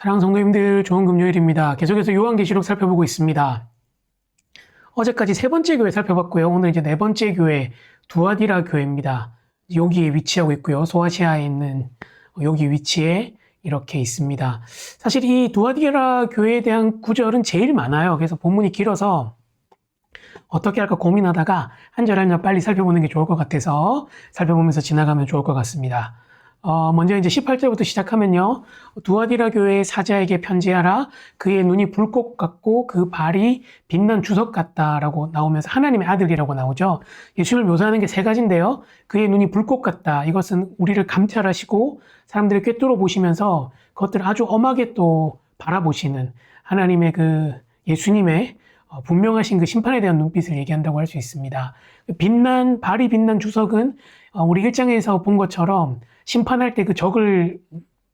사랑하는 성도님들, 좋은 금요일입니다. 계속해서 요한계시록 살펴보고 있습니다. 어제까지 세 번째 교회 살펴봤고요. 오늘 이제 네 번째 교회, 두아디라 교회입니다. 여기에 위치하고 있고요. 소아시아에 있는 여기 위치에 이렇게 있습니다. 사실 이 두아디라 교회에 대한 구절은 제일 많아요. 그래서 본문이 길어서 어떻게 할까 고민하다가 한 절 한 절 빨리 살펴보는 게 좋을 것 같아서 살펴보면서 지나가면 좋을 것 같습니다. 먼저 이제 18절부터 시작하면요. 두아디라 교회의 사자에게 편지하라. 그의 눈이 불꽃 같고 그 발이 빛난 주석 같다라고 나오면서 하나님의 아들이라고 나오죠. 예수를 묘사하는 게 세 가지인데요. 그의 눈이 불꽃 같다. 이것은 우리를 감찰하시고 사람들을 꿰뚫어 보시면서 그것들을 아주 엄하게 또 바라보시는 하나님의 그 예수님의 분명하신 그 심판에 대한 눈빛을 얘기한다고 할 수 있습니다. 발이 빛난 주석은 우리 1장에서 본 것처럼 심판할 때 그 적을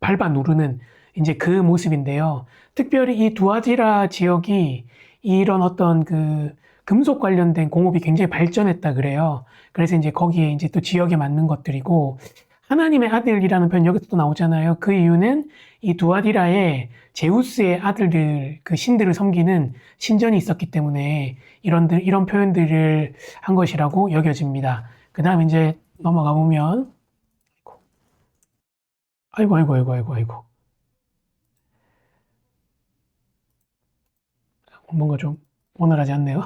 밟아 누르는 이제 그 모습인데요. 특별히 이 두아디라 지역이 이런 어떤 그 금속 관련된 공업이 굉장히 발전했다 그래요. 그래서 이제 거기에 이제 또 지역에 맞는 것들이고, 하나님의 아들이라는 표현 여기서 또 나오잖아요. 그 이유는 이 두아디라에 제우스의 아들들, 그 신들을 섬기는 신전이 있었기 때문에 이런 표현들을 한 것이라고 여겨집니다. 그 다음 이제 넘어가 보면, 아이고. 뭔가 좀 원활하지 않네요.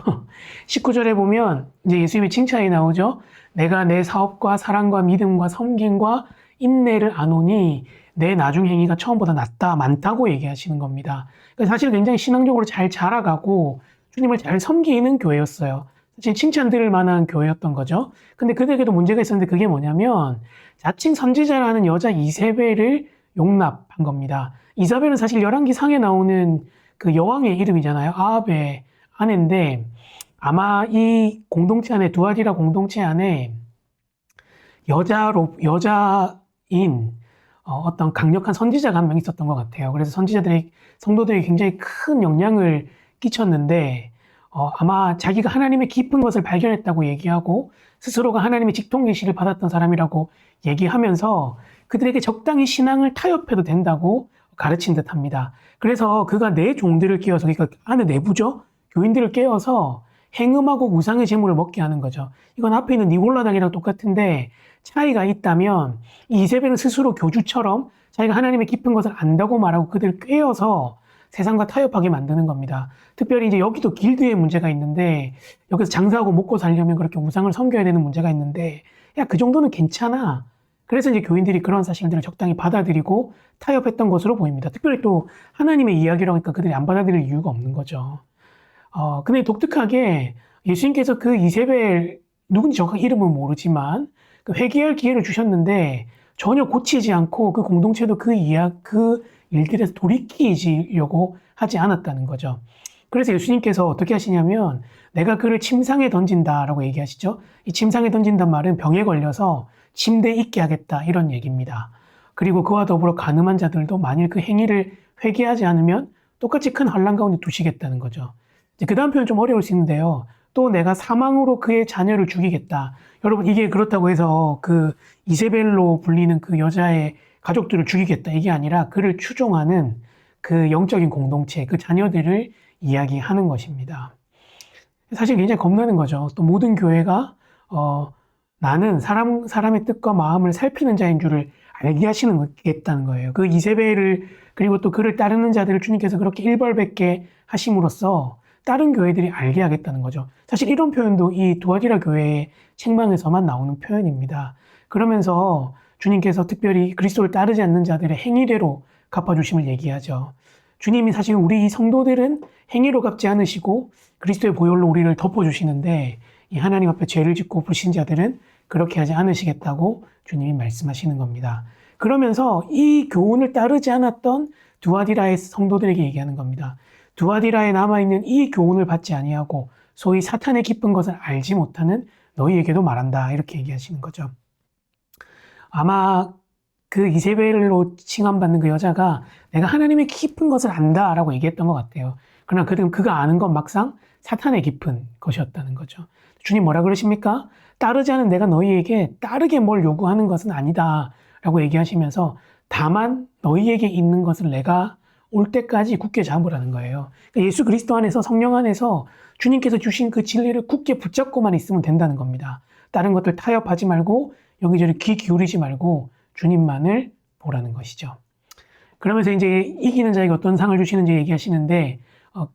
19절에 보면 이제 예수님의 칭찬이 나오죠. 내가 내 사업과 사랑과 믿음과 섬김과 인내를 아노니 내 나중 행위가 처음보다 많다고 얘기하시는 겁니다. 그러니까 사실 굉장히 신앙적으로 잘 자라가고 주님을 잘 섬기는 교회였어요. 사실 칭찬 들을 만한 교회였던 거죠. 근데 그들에게도 문제가 있었는데 그게 뭐냐면 자칭 선지자라는 여자 이세벨을 용납한 겁니다. 이사벨은 사실 열왕기상에 나오는 그 여왕의 이름이잖아요. 아합의 아내인데 아마 이 공동체 안에 두아디라 공동체 안에 여자인 어떤 강력한 선지자가 한 명 있었던 것 같아요. 그래서 성도들이 굉장히 큰 영향을 끼쳤는데 아마 자기가 하나님의 깊은 것을 발견했다고 얘기하고 스스로가 하나님의 직통 계시를 받았던 사람이라고 얘기하면서 그들에게 적당히 신앙을 타협해도 된다고 가르친 듯합니다. 그래서 그가 내 종들을 깨워서, 그러니까 안에 내부죠, 교인들을 깨워서 행음하고 우상의 제물을 먹게 하는 거죠. 이건 앞에 있는 니골라당이랑 똑같은데 차이가 있다면 이 이세벨은 스스로 교주처럼 자기가 하나님의 깊은 것을 안다고 말하고 그들을 깨워서 세상과 타협하게 만드는 겁니다. 특별히 이제 여기도 길드의 문제가 있는데 여기서 장사하고 먹고 살려면 그렇게 우상을 섬겨야 되는 문제가 있는데 야, 그 정도는 괜찮아. 그래서 이제 교인들이 그런 사실들을 적당히 받아들이고 타협했던 것으로 보입니다. 특별히 또 하나님의 이야기라고 하니까 그들이 안 받아들일 이유가 없는 거죠. 근데 독특하게 예수님께서 그 이세벨, 누군지 정확히 이름은 모르지만 그 회개할 기회를 주셨는데 전혀 고치지 않고 그 공동체도 그 일들에서 돌이키려고 하지 않았다는 거죠. 그래서 예수님께서 어떻게 하시냐면 내가 그를 침상에 던진다라고 얘기하시죠. 이 침상에 던진단 말은 병에 걸려서 침대에 있게 하겠다 이런 얘기입니다. 그리고 그와 더불어 간음한 자들도 만일 그 행위를 회개하지 않으면 똑같이 큰 환난 가운데 두시겠다는 거죠. 그 다음 표현 좀 어려울 수 있는데요. 또 내가 사망으로 그의 자녀를 죽이겠다. 여러분 이게 그렇다고 해서 그 이세벨로 불리는 그 여자의 가족들을 죽이겠다 이게 아니라 그를 추종하는 그 영적인 공동체, 그 자녀들을 이야기하는 것입니다. 사실 굉장히 겁나는 거죠. 또 모든 교회가 나는 사람의 뜻과 마음을 살피는 자인 줄을 알게 하시겠다는 거예요. 그 이세벨을 그리고 또 그를 따르는 자들을 주님께서 그렇게 일벌백계 하심으로써 다른 교회들이 알게 하겠다는 거죠. 사실 이런 표현도 이 두아디라 교회의 책망에서만 나오는 표현입니다. 그러면서 주님께서 특별히 그리스도를 따르지 않는 자들의 행위대로 갚아주심을 얘기하죠. 주님이 사실 우리 성도들은 행위로 갚지 않으시고 그리스도의 보혈로 우리를 덮어주시는데 이 하나님 앞에 죄를 짓고 불신자들은 그렇게 하지 않으시겠다고 주님이 말씀하시는 겁니다. 그러면서 이 교훈을 따르지 않았던 두아디라의 성도들에게 얘기하는 겁니다. 두아디라에 남아있는 이 교훈을 받지 아니하고 소위 사탄의 깊은 것을 알지 못하는 너희에게도 말한다 이렇게 얘기하시는 거죠. 아마 그 이세벨로 칭함받는 그 여자가 내가 하나님의 깊은 것을 안다라고 얘기했던 것 같아요. 그러나 그가 아는 건 막상 사탄의 깊은 것이었다는 거죠. 주님 뭐라 그러십니까? 따르지 않은 내가 너희에게 따르게 뭘 요구하는 것은 아니다 라고 얘기하시면서 다만 너희에게 있는 것을 내가 올 때까지 굳게 잡으라는 거예요. 그러니까 예수 그리스도 안에서 성령 안에서 주님께서 주신 그 진리를 굳게 붙잡고만 있으면 된다는 겁니다. 다른 것들 타협하지 말고 여기저기 귀 기울이지 말고 주님만을 보라는 것이죠. 그러면서 이제 이기는 자에게 어떤 상을 주시는지 얘기하시는데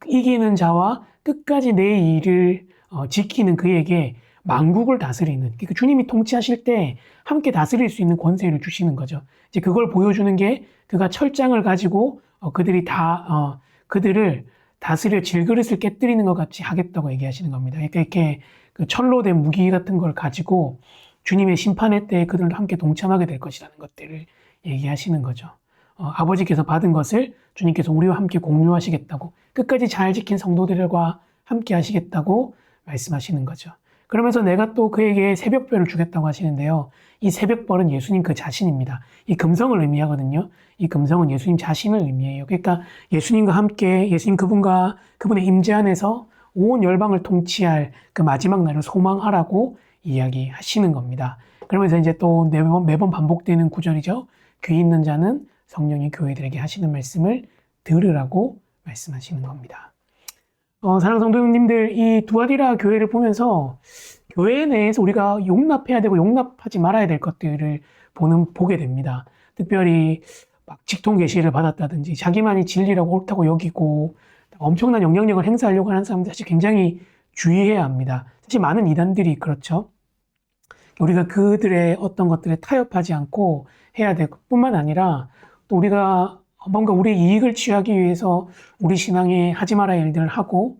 이기는 자와 끝까지 내 일을 지키는 그에게 만국을 다스리는, 그러니까 주님이 통치하실 때 함께 다스릴 수 있는 권세를 주시는 거죠. 이제 그걸 보여주는 게 그가 철장을 가지고 그들을 다스려 질그릇을 깨뜨리는 것 같이 하겠다고 얘기하시는 겁니다. 그러니까 이렇게 그 철로 된 무기 같은 걸 가지고 주님의 심판의 때에 그들도 함께 동참하게 될 것이라는 것들을 얘기하시는 거죠. 아버지께서 받은 것을 주님께서 우리와 함께 공유하시겠다고, 끝까지 잘 지킨 성도들과 함께 하시겠다고 말씀하시는 거죠. 그러면서 내가 또 그에게 새벽별을 주겠다고 하시는데요. 이 새벽별은 예수님 그 자신입니다. 이 금성을 의미하거든요. 이 금성은 예수님 자신을 의미해요. 그러니까 예수님과 함께 예수님 그분과 그분의 임재 안에서 온 열방을 통치할 그 마지막 날을 소망하라고 이야기하시는 겁니다. 그러면서 이제 또 매번 반복되는 구절이죠. 귀 있는 자는 성령이 교회들에게 하시는 말씀을 들으라고 말씀하시는 겁니다. 사랑하는 성도님들, 이 두아디라 교회를 보면서 교회 내에서 우리가 용납해야 되고 용납하지 말아야 될 것들을 보게 됩니다. 특별히 막 직통 계시를 받았다든지 자기만이 진리라고 옳다고 여기고 엄청난 영향력을 행사하려고 하는 사람들 사실 굉장히 주의해야 합니다. 사실 많은 이단들이 그렇죠. 우리가 그들의 어떤 것들에 타협하지 않고 해야 될 뿐만 아니라 또 우리가 뭔가 우리의 이익을 취하기 위해서 우리 신앙에 하지 말아야 할 일들을 하고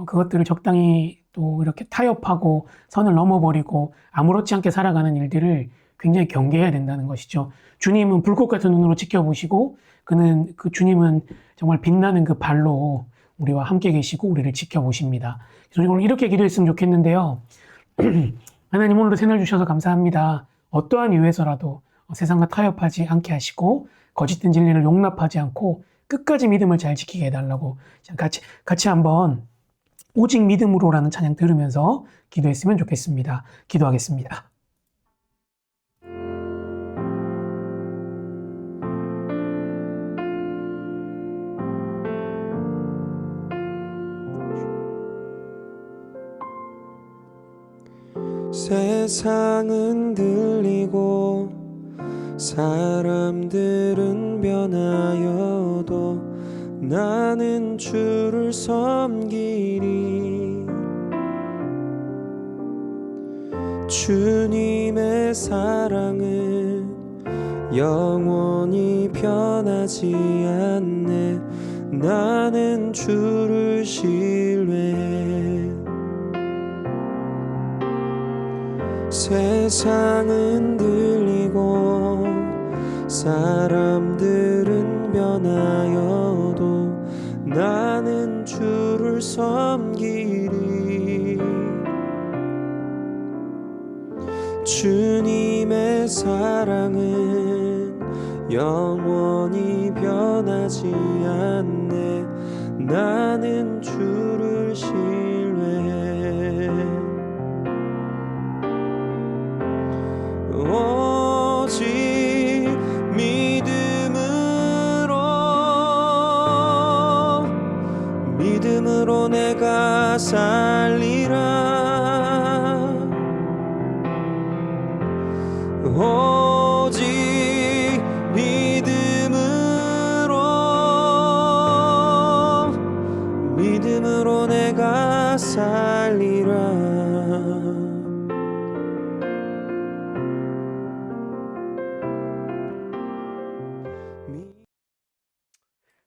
그것들을 적당히 또 이렇게 타협하고 선을 넘어버리고 아무렇지 않게 살아가는 일들을 굉장히 경계해야 된다는 것이죠. 주님은 불꽃 같은 눈으로 지켜보시고 주님은 정말 빛나는 그 발로 우리와 함께 계시고 우리를 지켜보십니다. 그래서 오늘 이렇게 기도했으면 좋겠는데요. 하나님 오늘도 새날 주셔서 감사합니다. 어떠한 이유에서라도 세상과 타협하지 않게 하시고 거짓된 진리를 용납하지 않고 끝까지 믿음을 잘 지키게 해달라고 같이 한번 오직 믿음으로라는 찬양 들으면서 기도했으면 좋겠습니다. 기도하겠습니다. 세상은 들리고 사람들은 변하여도 나는 주를 섬기리. 주님의 사랑은 영원히 변하지 않네. 나는 주를 신뢰해. 세상은 들리고 사람들은 변하여도 나는 주를 섬기리. 주님의 사랑은 영원히 변하지 않네. 나는 주를 신뢰해. 오직 믿음으로 내가 살리라. 오직 믿음으로 내가 살리라.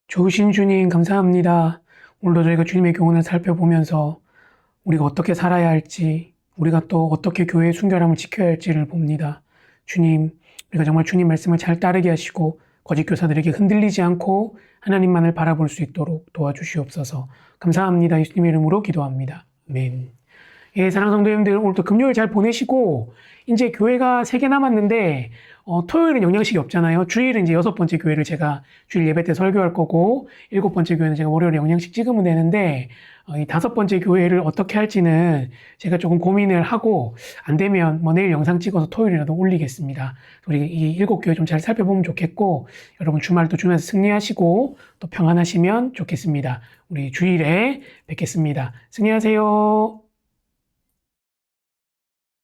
좋으신 주님 감사합니다. 오늘도 저희가 주님의 교훈을 살펴보면서 우리가 어떻게 살아야 할지, 우리가 또 어떻게 교회의 순결함을 지켜야 할지를 봅니다. 주님, 우리가 정말 주님 말씀을 잘 따르게 하시고 거짓 교사들에게 흔들리지 않고 하나님만을 바라볼 수 있도록 도와주시옵소서. 감사합니다. 예수님의 이름으로 기도합니다. 아멘. 예, 사랑하는 성도님들 오늘 또 금요일 잘 보내시고 이제 교회가 3개 남았는데 토요일은 영양식이 없잖아요. 주일은 이제 6번째 교회를 제가 주일 예배 때 설교할 거고 7번째 교회는 제가 월요일에 영양식 찍으면 되는데 이 5번째 교회를 어떻게 할지는 제가 조금 고민을 하고 안 되면 뭐 내일 영상 찍어서 토요일이라도 올리겠습니다. 우리 이 7교회 좀 잘 살펴보면 좋겠고 여러분 주말도 주면서 승리하시고 또 평안하시면 좋겠습니다. 우리 주일에 뵙겠습니다. 승리하세요.